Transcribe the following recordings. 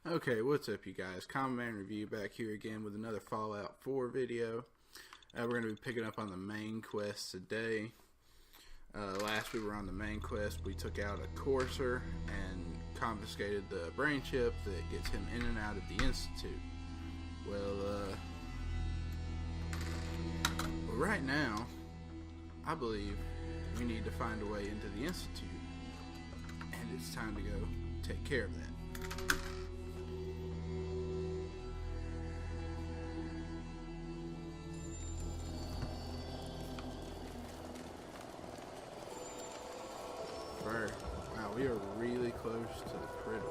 Okay, what's up, you guys? Common Man Review back here again with another Fallout 4 video. We're going to be picking up on the main quest today. Last we were on the main quest, we took out a Courser and confiscated the brain chip that gets him in and out of the Institute. Well, right now, I believe we need to find a way into the Institute, and it's time to go take care of that. Wow, we are really close to the critters.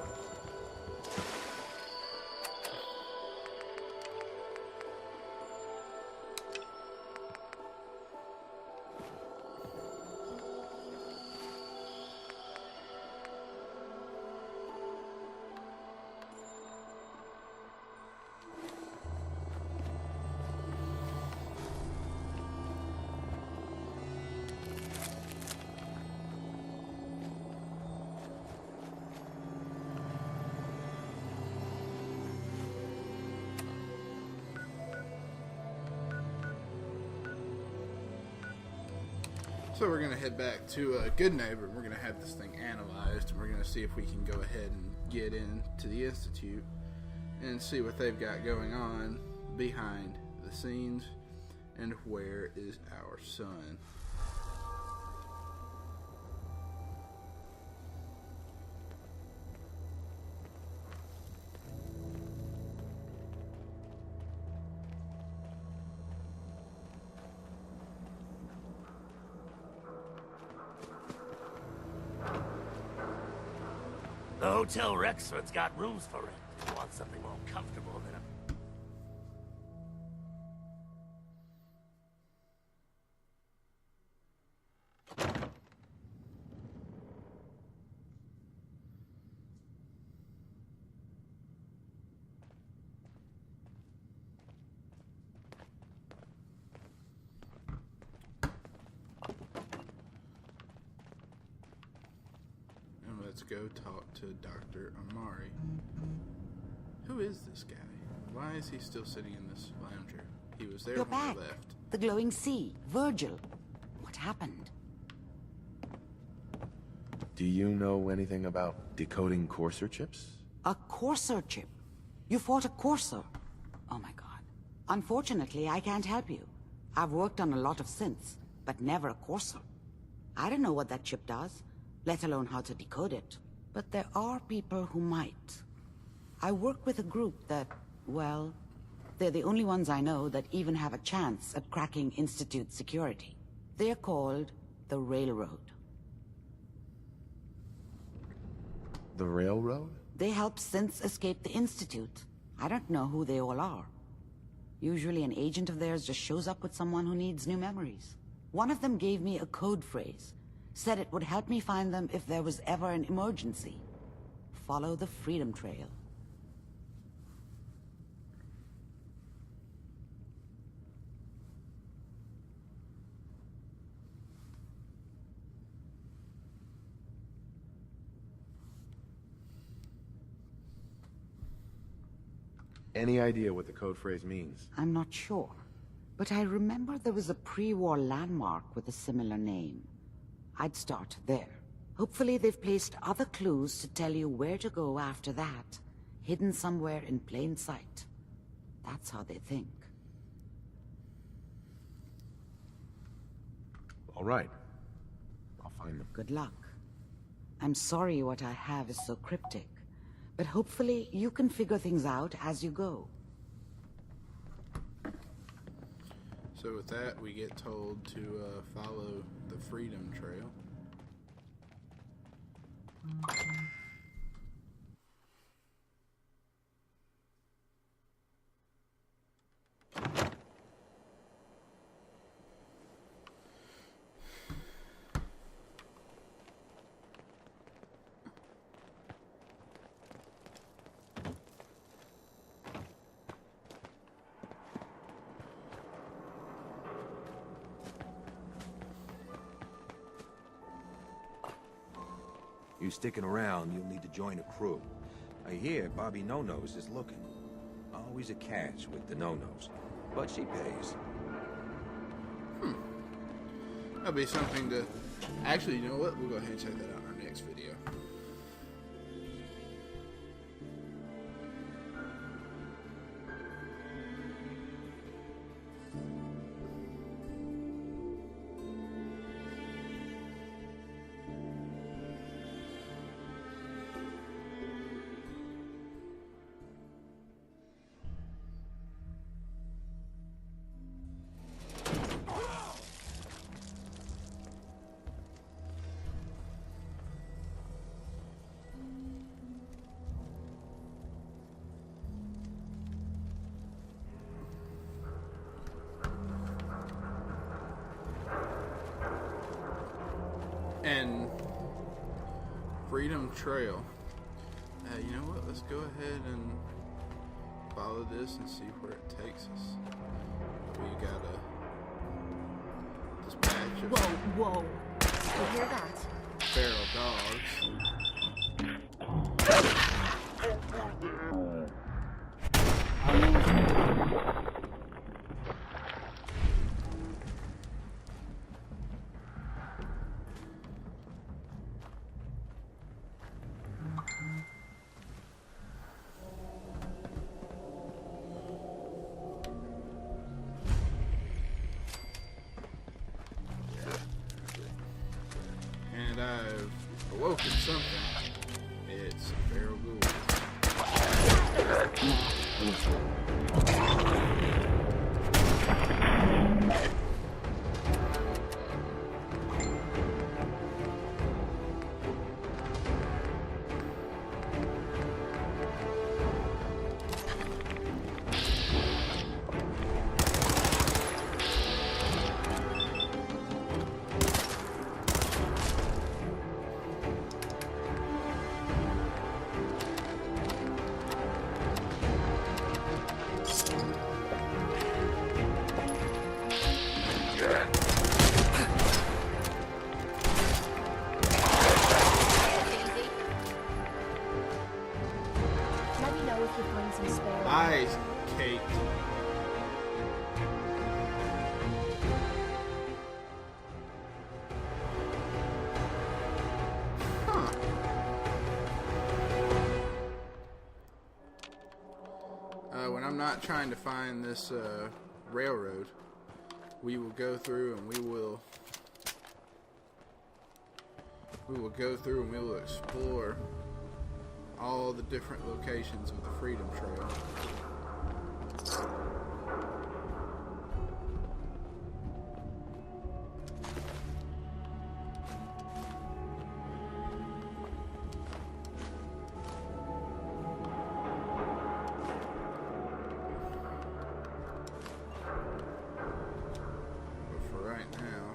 So we're going to head back to Goodneighbor, and we're going to have this thing analyzed, and we're going to see if we can go ahead and get into the Institute and see what they've got going on behind the scenes, and where is our son. The Hotel Rexford's got rooms for rent. If you want something more comfortable than a... Let's go talk to Dr. Amari. Who is this guy? Why is he still sitting in this lounger? He was there You're when back. we left. The glowing sea. Virgil. What happened? Do you know anything about decoding Courser chips? A Courser chip. You fought a Courser. Oh my god. Unfortunately, I can't help you. I've worked on a lot of synths, but never a Courser. I don't know what that chip does, let alone how to decode it. But there are people who might. I work with a group that, well, they're the only ones I know that even have a chance at cracking Institute security. They're called the Railroad. The Railroad? They help synths escape the Institute. I don't know who they all are. Usually an agent of theirs just shows up with someone who needs new memories. One of them gave me a code phrase. Said it would help me find them if there was ever an emergency. Follow the Freedom Trail. Any idea what the code phrase means? I'm not sure, but I remember there was a pre-war landmark with a similar name. I'd start there. Hopefully they've placed other clues to tell you where to go after that, hidden somewhere in plain sight. That's how they think. All right. I'll find them. Good luck. I'm sorry what I have is so cryptic, but hopefully you can figure things out as you go. So with that, we get told to follow the Freedom Trail. You sticking around, you'll need to join a crew. I hear Bobby No-Nose is looking. Always a catch with the No-Nose, but she pays. That'll be something to... Actually, you know what? We'll go ahead and check that out in our next video. And Freedom Trail. You know what? Let's go ahead and follow this and see where it takes us. We got a dispatch of Whoa. You hear that? feral dogs. And I've awoken something. It's a feral ghoul. Let me know if you find some spare. Eyes, Kate. Huh. When I'm not trying to find this railroad, we will go through and we will go through and we will explore all the different locations of the Freedom Trail. But for right now,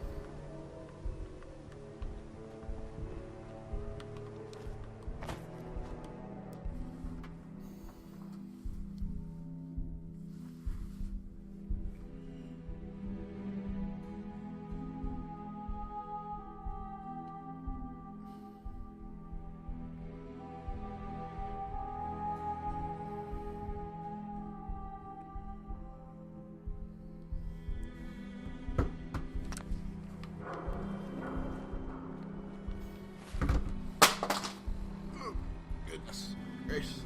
goodness gracious.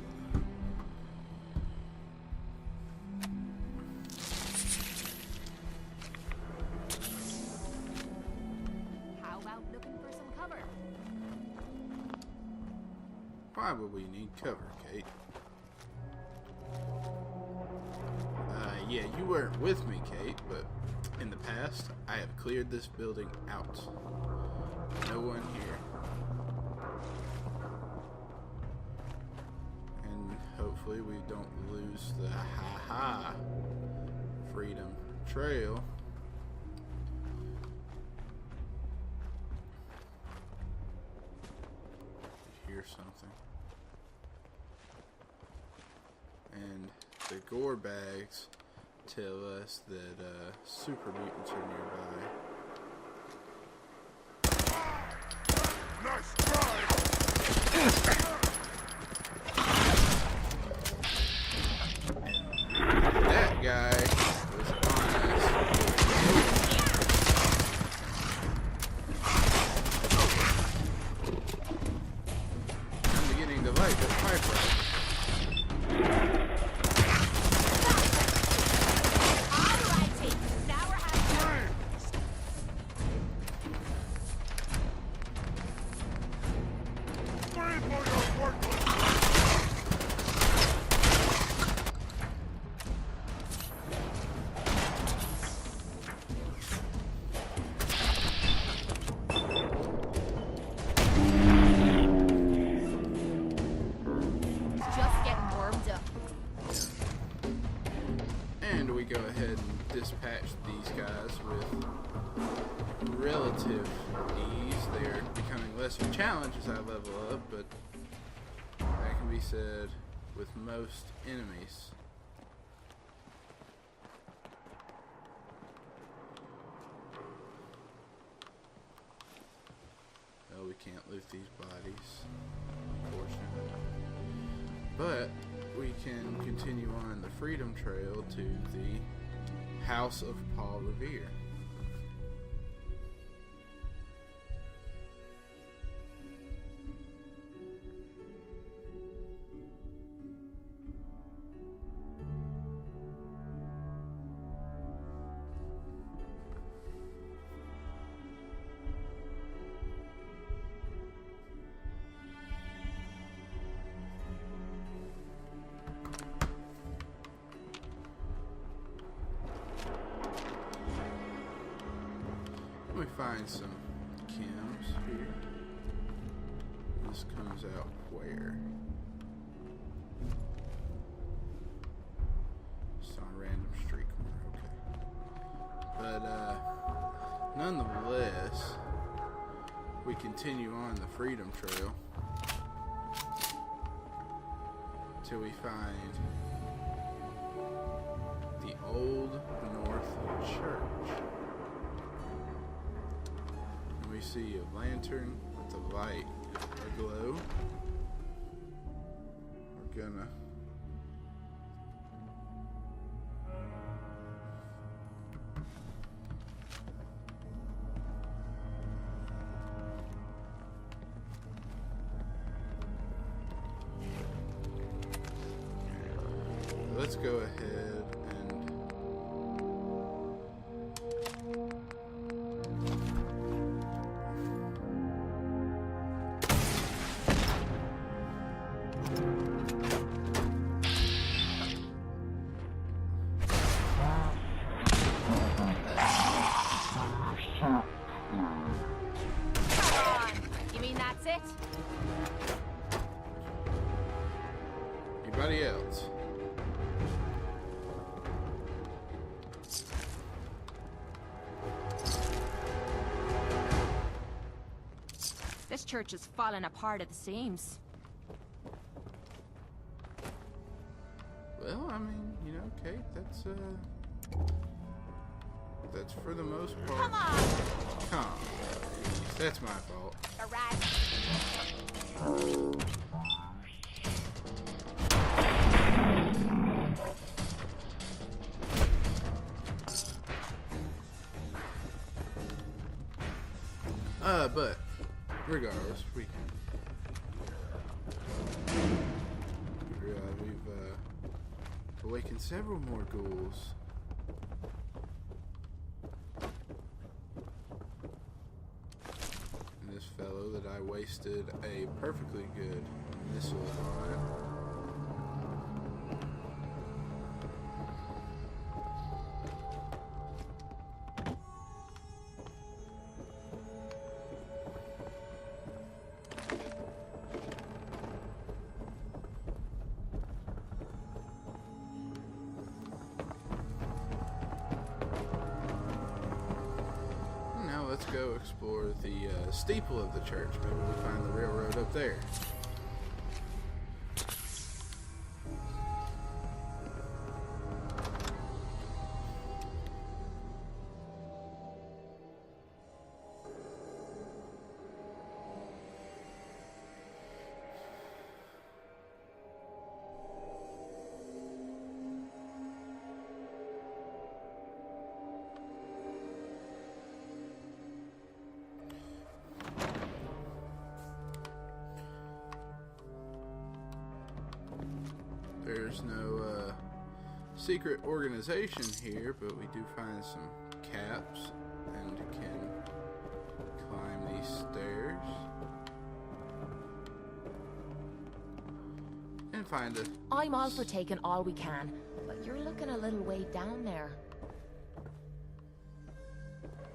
How about looking for some cover? Why would we need cover, Kate? Yeah, you weren't with me, Kate, but in the past, I have cleared this building out. No one here. And hopefully we don't lose the Freedom Trail. Hear something. And the gore bags tell us that super mutants are nearby. Nice try! light that pipe right. Alrighty, now we're having fun. Just getting warmed up. And we go ahead and dispatch these guys with relative ease. They're becoming less of a challenge as I level up, but that can be said with most enemies. Oh, we can't loot these bodies, unfortunately. But we can continue on the Freedom Trail to the House of Paul Revere. Let me find some chems here. This comes out where? Just on a random street corner, okay. But nonetheless, we continue on the Freedom Trail till we find the Old North Church. We see a lantern with a light aglow. We're gonna let's go ahead and You mean that's it? anybody else? This church is falling apart at the seams. Well, I mean, you know, Kate, that's for the most part. Come on! Come on. That's my fault. A rat. But regardless, we've awakened several more ghouls. And this fellow that I wasted a perfectly good missile on. Let's go explore the steeple of the church. Maybe we'll find the railroad up there. There's no secret organization here, but we do find some caps and can climb these stairs and find a... I'm all for taking all we can, but you're looking a little way down there.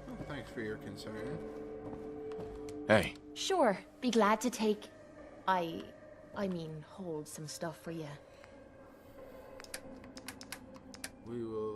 Well, thanks for your concern. Hey, Sure, be glad to take... I mean, hold some stuff for you. We will,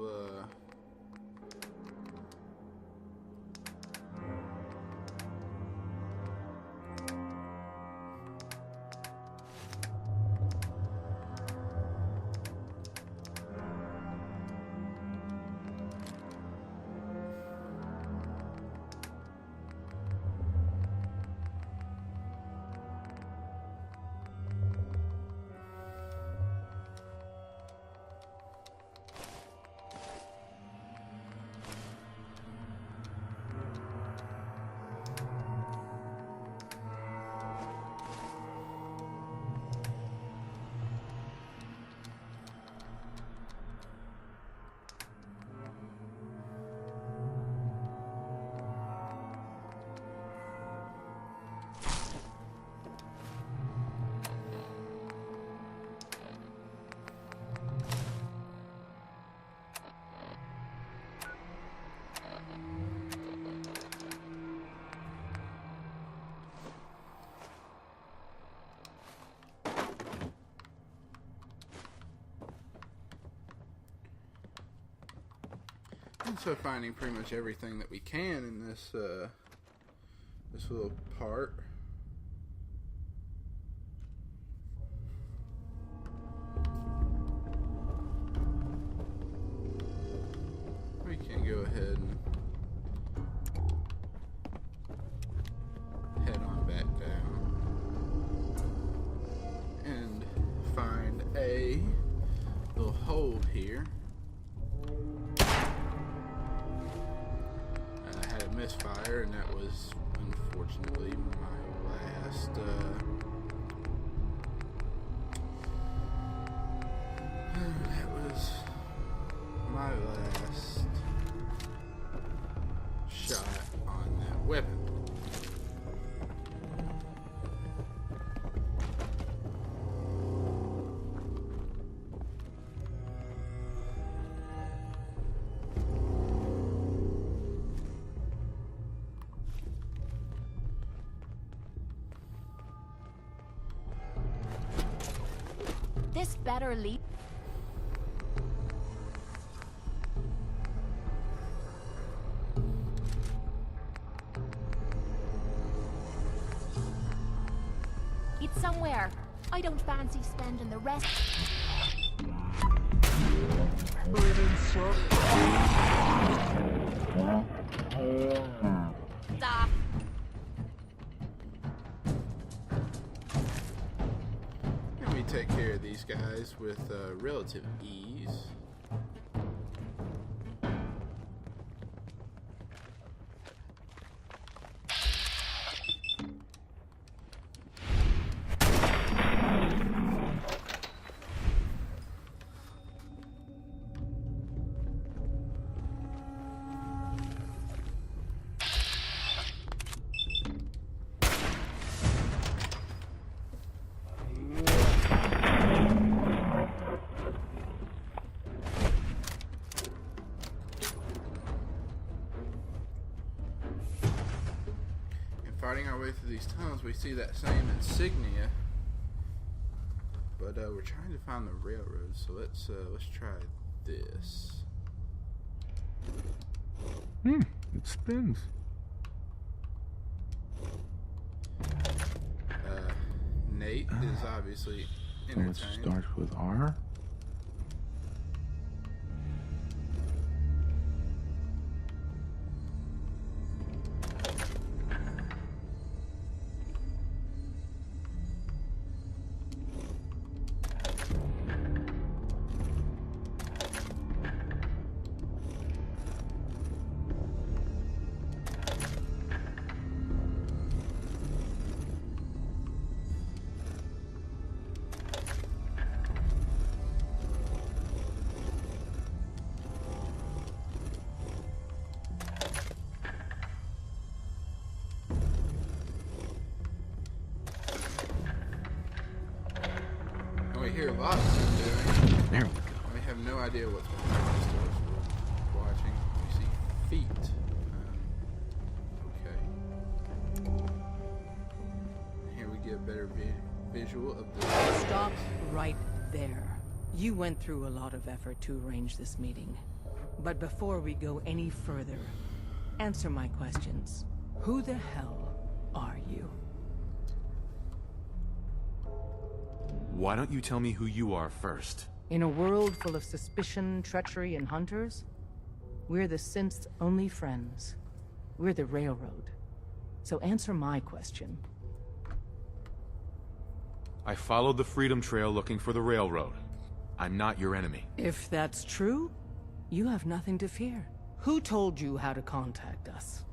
and so finding pretty much everything that we can in this this little part. We can go ahead and head on back down and find a little hole here. Misfire, and that was unfortunately my last shot on that weapon. This better lead. It's somewhere. I don't fancy spending the rest. Stop. And we take care of these guys with relative ease. Fighting our way through these tunnels, we see that same insignia, but we're trying to find the railroad. So let's try this. It spins. Nate is obviously So it entertained. starts with R. hear lots of doing. There we go. We have no idea what's going on next to us. We're watching. We see feet. Okay. Here we get a better visual of the... Stop right there. You went through a lot of effort to arrange this meeting. But before we go any further, answer my questions. Who the hell are you? Why don't you tell me who you are first? In a world full of suspicion, treachery, and hunters, we're the synth's only friends. We're the Railroad. So answer my question. I followed the Freedom Trail looking for the Railroad. I'm not your enemy. If that's true, you have nothing to fear. Who told you how to contact us?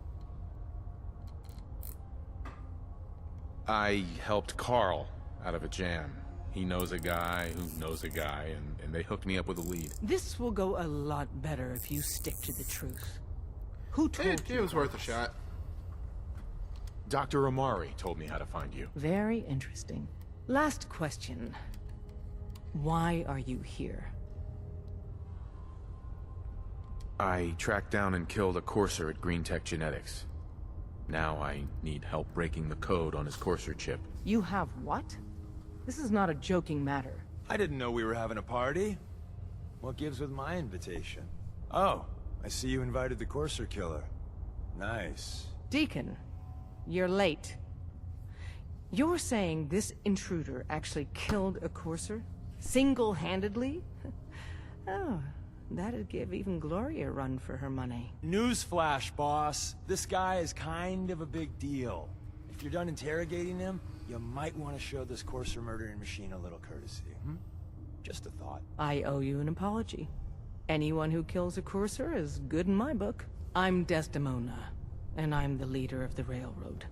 I helped Carl out of a jam. He knows a guy who knows a guy, and they hooked me up with a lead. This will go a lot better if you stick to the truth. Who told you? It was worth a shot. Dr. Amari told me how to find you. Very interesting. Last question. Why are you here? I tracked down and killed a Courser at Green Tech Genetics. Now I need help breaking the code on his Courser chip. You have what? This is not a joking matter. I didn't know we were having a party. What gives with my invitation? Oh, I see you invited the Courser killer. Nice. Deacon, you're late. You're saying this intruder actually killed a Courser? Single-handedly? Oh, that'd give even Gloria a run for her money. Newsflash, boss. This guy is kind of a big deal. If you're done interrogating him, you might want to show this Courser murdering machine a little courtesy. Just a thought. I owe you an apology. Anyone who kills a Courser is good in my book. I'm Desdemona, and I'm the leader of the Railroad.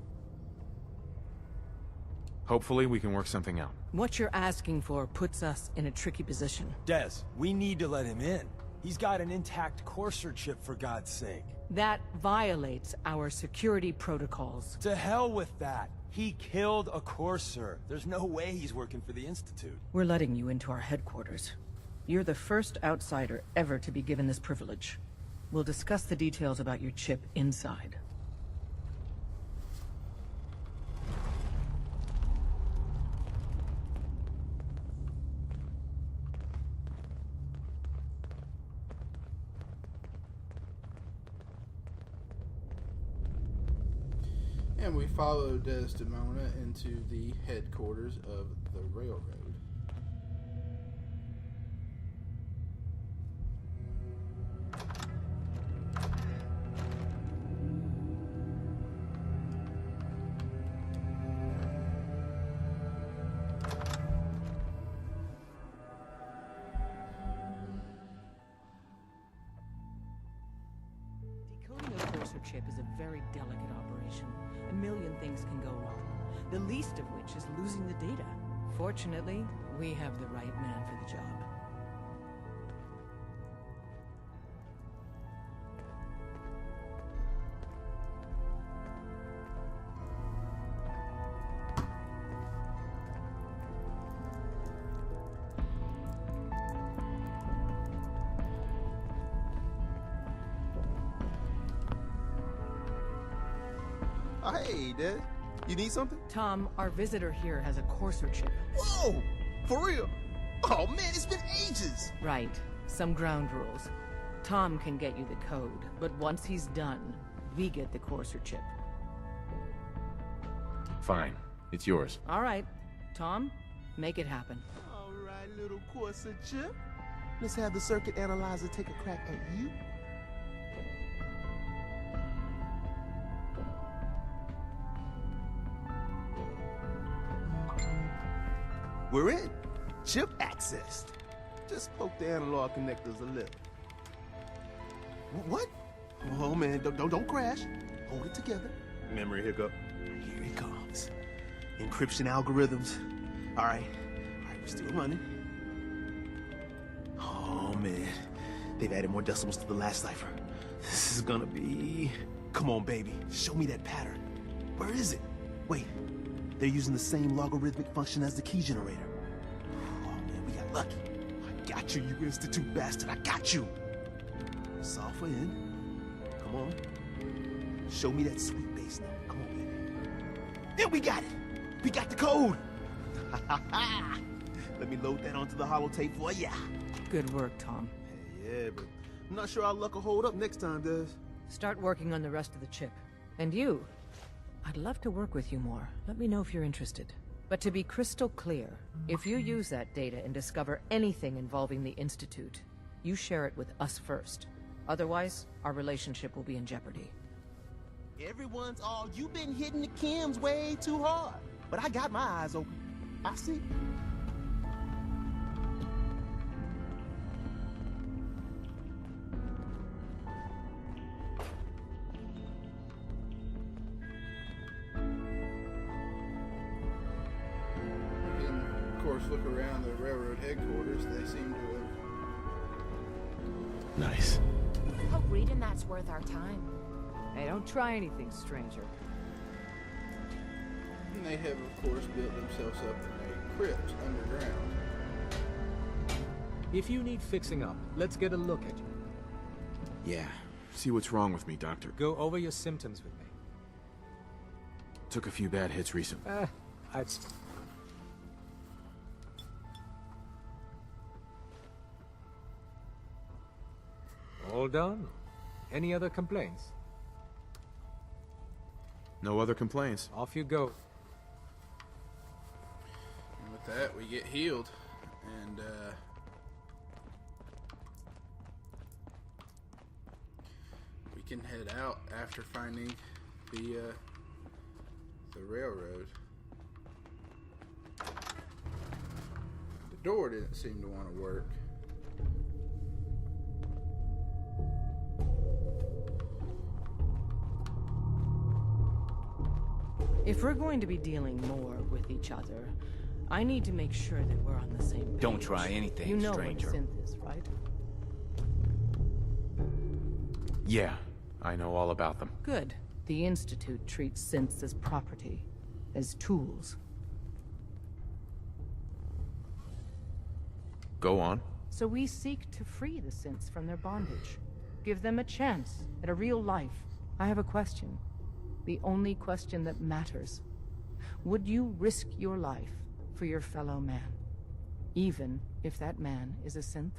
Hopefully we can work something out. What you're asking for puts us in a tricky position. Des, we need to let him in. He's got an intact Courser chip, for God's sake. That violates our security protocols. To hell with that. He killed a Courser. There's no way he's working for the Institute. We're letting you into our headquarters. You're the first outsider ever to be given this privilege. We'll discuss the details about your chip inside. And we follow Desdemona into the headquarters of the Railroad. Decoding a Courser chip is a very delicate operation. A million things can go wrong, the least of which is losing the data. Fortunately, we have the right man for the job. Oh, hey, Des. You need something? Tom, our visitor here has a Courser chip. Whoa! For real? Oh, man, it's been ages! Right. Some ground rules. Tom can get you the code, but once he's done, we get the Courser chip. Fine. It's yours. All right. Tom, make it happen. All right, little Courser chip. Let's have the circuit analyzer take a crack at you. We're in. Chip accessed. Just poke the analog connectors a little. What? Oh man, don't crash. Hold it together. Memory hiccup. Here it comes. Encryption algorithms. All right, we're still running. Oh man, they've added more decimals to the last cipher. This is gonna be... Come on, baby, show me that pattern. Where is it? Wait, they're using the same logarithmic function as the key generator. Oh man, lucky. I got you, you Institute bastard. I got you. Software in. Come on. Show me that sweet bass note. Come on, baby. There, we got it. We got the code. Let me load that onto the holotape for ya. Good work, Tom. Hey, yeah, but I'm not sure our luck will hold up next time, Des. Start working on the rest of the chip. And you, I'd love to work with you more. Let me know if you're interested. But to be crystal clear, if you use that data and discover anything involving the Institute, you share it with us first. Otherwise, our relationship will be in jeopardy. Everyone's all, you've been hitting the chems way too hard. But I got my eyes open. I see. Look around the railroad headquarters, they seem to have... Nice. Hope reading that's worth our time. Hey, don't try anything, stranger. And they have, of course, built themselves up in a crypt underground. If you need fixing up, let's get a look at you. Yeah. See what's wrong with me, Doctor. Go over your symptoms with me. Took a few bad hits recently. I'd... All done? Any other complaints? No other complaints. Off you go. And with that, we get healed. And, we can head out after finding the railroad. The door didn't seem to want to work. If we're going to be dealing more with each other, I need to make sure that we're on the same page. Don't try anything, you know stranger. what synth is, right? Yeah, I know all about them. Good. The Institute treats synths as property, as tools. Go on. So we seek to free the synths from their bondage. Give them a chance at a real life. I have a question. The only question that matters. Would you risk your life for your fellow man? Even if that man is a synth?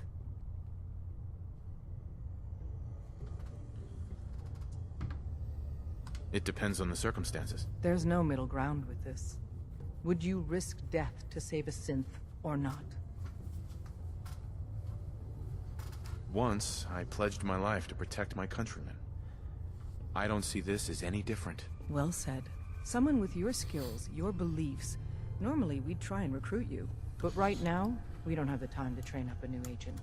It depends on the circumstances. There's no middle ground with this. Would you risk death to save a synth or not? Once, I pledged my life to protect my countrymen. I don't see this as any different. Well said. Someone with your skills, your beliefs. Normally, we'd try and recruit you. But right now, we don't have the time to train up a new agent.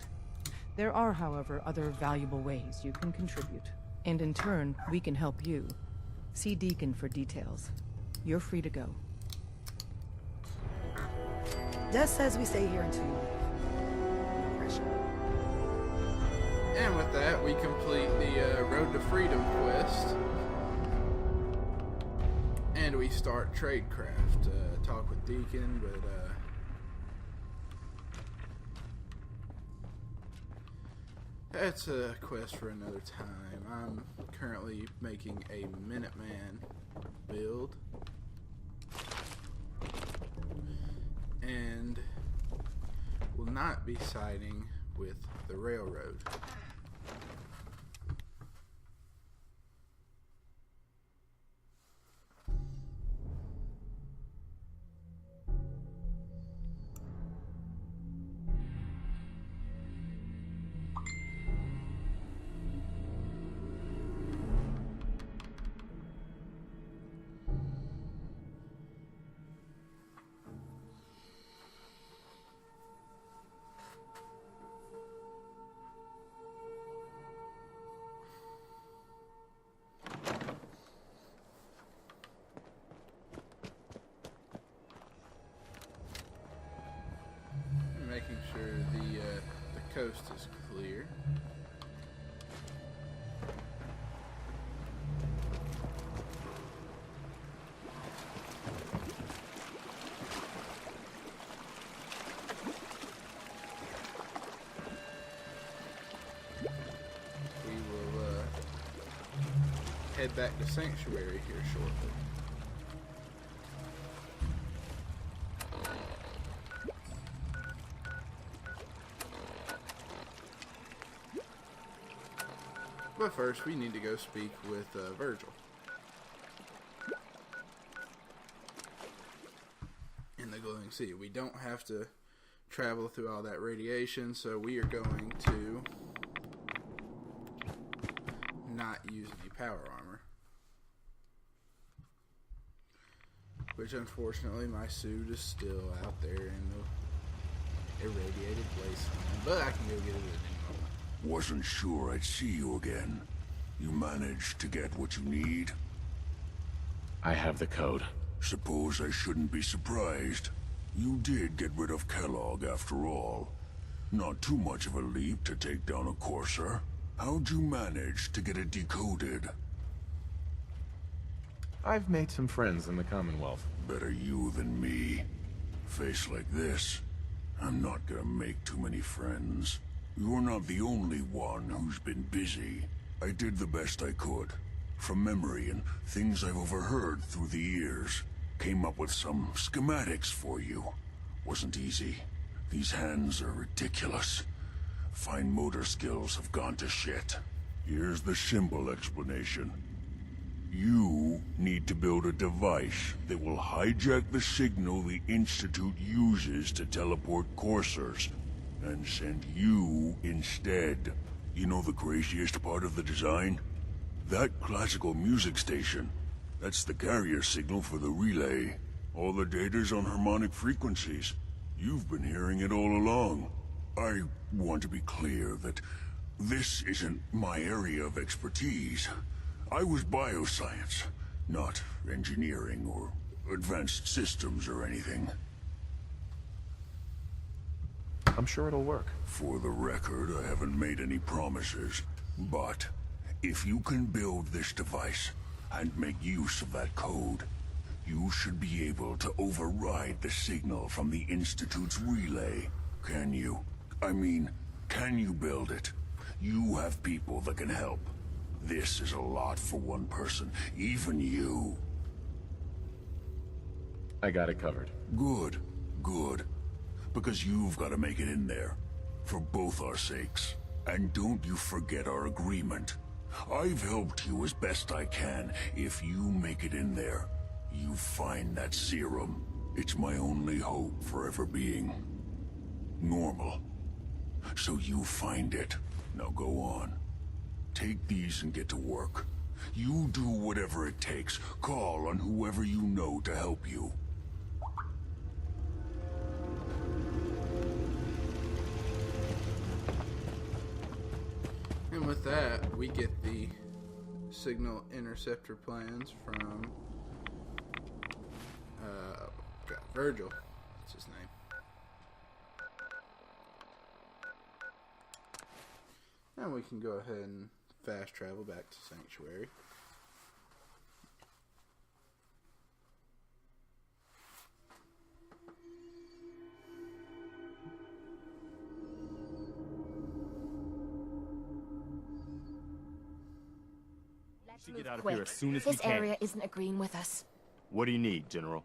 There are, however, other valuable ways you can contribute. And in turn, we can help you. See Deacon for details. You're free to go. Des says we stay here until you leave. No pressure. And with that, we complete the Road to Freedom quest. And we start Tradecraft. Talk with Deacon, but that's a quest for another time. I'm currently making a Minuteman build. And will not be siding with the railroad. Making sure the coast is clear. head back to Sanctuary here shortly. But first, we need to go speak with Virgil. In the Glowing Sea. We don't have to travel through all that radiation, so we are going to not use any power armor. Which, unfortunately, my suit is still out there in the irradiated wasteland. But I can go get it at any moment. Wasn't sure I'd see you again. You managed to get what you need? I have the code. Suppose I shouldn't be surprised. You did get rid of Kellogg after all. Not too much of a leap to take down a Courser. How'd you manage to get it decoded? I've made some friends in the Commonwealth. Better you than me. Face like this, I'm not gonna make too many friends. You're not the only one who's been busy. I did the best I could. From memory and things I've overheard through the years. Came up with some schematics for you. Wasn't easy. These hands are ridiculous. Fine motor skills have gone to shit. Here's the simple explanation. You need to build a device that will hijack the signal the Institute uses to teleport coursers, and send you instead. You know the craziest part of the design? That classical music station. That's the carrier signal for the relay. All the data's on harmonic frequencies. You've been hearing it all along. I want to be clear that this isn't my area of expertise. I was bioscience, not engineering or advanced systems or anything. I'm sure it'll work. For the record, I haven't made any promises, but if you can build this device and make use of that code, you should be able to override the signal from the Institute's relay. Can you? I mean, can you build it? You have people that can help. This is a lot for one person, even you. I got it covered. Good, good. Because you've got to make it in there. For both our sakes. And don't you forget our agreement. I've helped you as best I can. If you make it in there, you find that serum. It's my only hope for ever being normal. So you find it. Now go on. Take these and get to work. You do whatever it takes. Call on whoever you know to help you. And with that, we get the signal interceptor plans from Virgil. That's his name. And we can go ahead and fast travel back to Sanctuary. should get out of Quick. here as soon as we This can. area isn't agreeing with us. What do you need, General?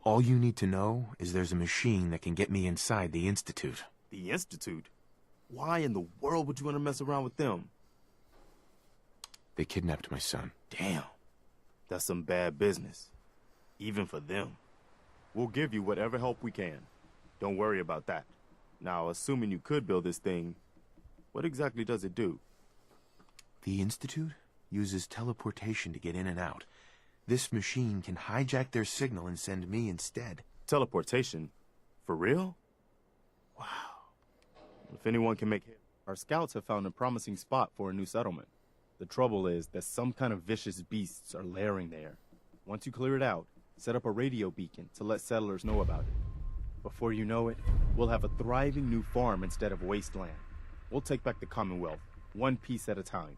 All you need to know is there's a machine that can get me inside the Institute. The Institute? Why in the world would you want to mess around with them? They kidnapped my son. Damn. That's some bad business. Even for them. We'll give you whatever help we can. Don't worry about that. Now, assuming you could build this thing, what exactly does it do? The Institute uses teleportation to get in and out. This machine can hijack their signal and send me instead. Teleportation? For real? Wow. If anyone can make it. Our scouts have found a promising spot for a new settlement. The trouble is that some kind of vicious beasts are lairing there. Once you clear it out, set up a radio beacon to let settlers know about it. Before you know it, we'll have a thriving new farm instead of wasteland. We'll take back the Commonwealth, one piece at a time.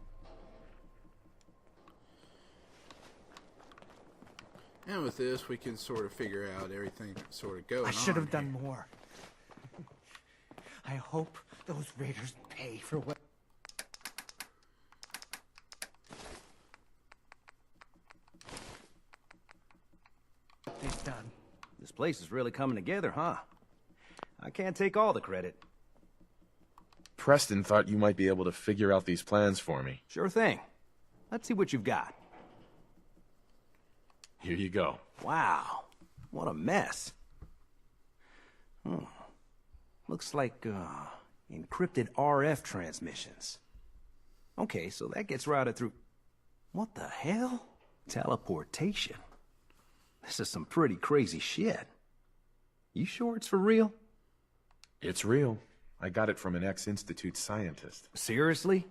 And with this, we can sort of figure out everything that's sort of going on. I should have done here. more. I hope those raiders pay for what... This place is really coming together, huh? I can't take all the credit. Preston thought you might be able to figure out these plans for me. Sure thing. Let's see what you've got. Here you go. Wow, what a mess. Looks like, encrypted RF transmissions. Okay, so that gets routed through... What the hell? Teleportation. This is some pretty crazy shit. You sure it's for real? It's real. I got it from an ex-Institute scientist. Seriously?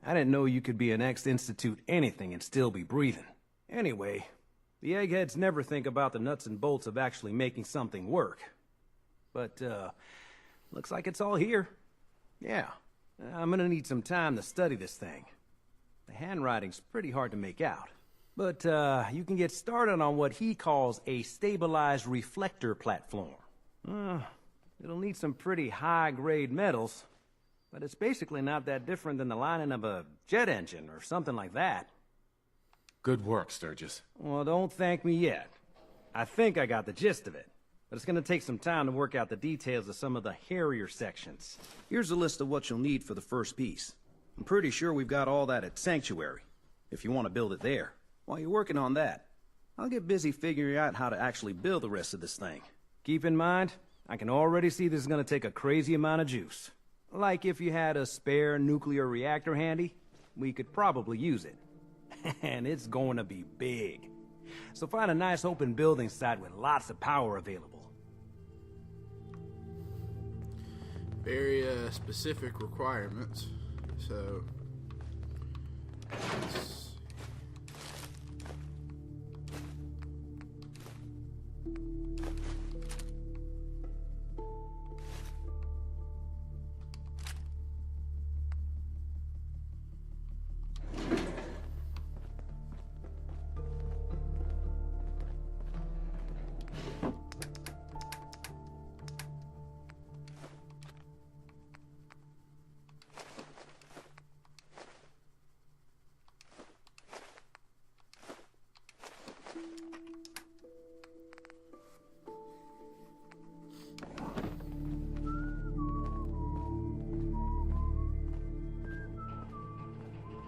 I didn't know you could be an ex-Institute anything and still be breathing. Anyway, the eggheads never think about the nuts and bolts of actually making something work. But, looks like it's all here. Yeah, I'm gonna need some time to study this thing. The handwriting's pretty hard to make out. But, you can get started on what he calls a stabilized reflector platform. It'll need some pretty high-grade metals, but it's basically not that different than the lining of a jet engine or something like that. Good work, Sturgis. Well, don't thank me yet. I think I got the gist of it, but it's gonna take some time to work out the details of some of the hairier sections. Here's a list of what you'll need for the first piece. I'm pretty sure we've got all that at Sanctuary, if you want to build it there. While you're working on that, I'll get busy figuring out how to actually build the rest of this thing. Keep in mind, I can already see this is gonna take a crazy amount of juice. Like if you had a spare nuclear reactor handy, we could probably use it. And it's going to be big. So find a nice open building site with lots of power available. Very specific requirements. So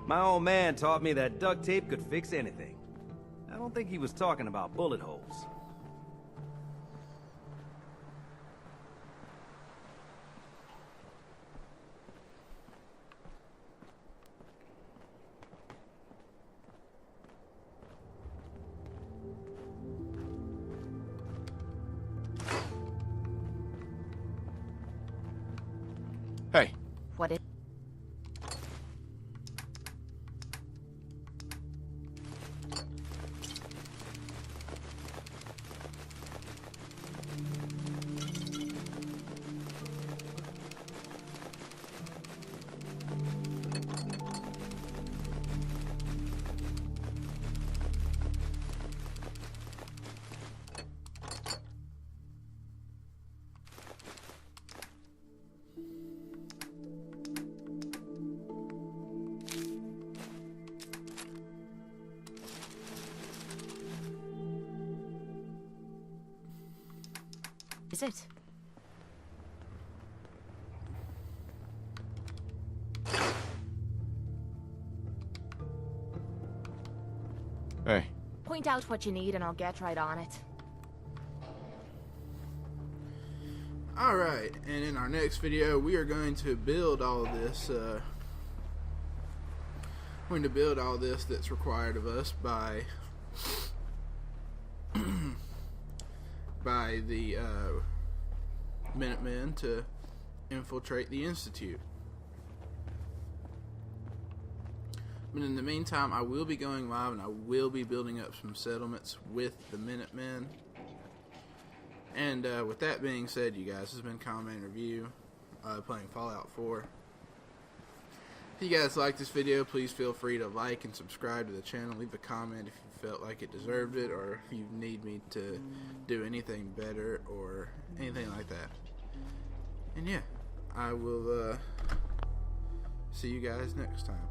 My old man taught me that duct tape could fix anything. I don't think he was talking about bullet holes. Hey. What is... is it? Hey. Point out what you need and I'll get right on it. alright, and in our next video we are going to build all this that's required of us by the Minutemen to infiltrate the Institute. But in the meantime, I will be going live and I will be building up some settlements with the Minutemen. And with that being said, you guys, this has been Common Review, playing Fallout 4. If you guys like this video, please feel free to like and subscribe to the channel. Leave a comment if you felt like it deserved it, or if you need me to do anything better or anything like that. And yeah, I will see you guys next time.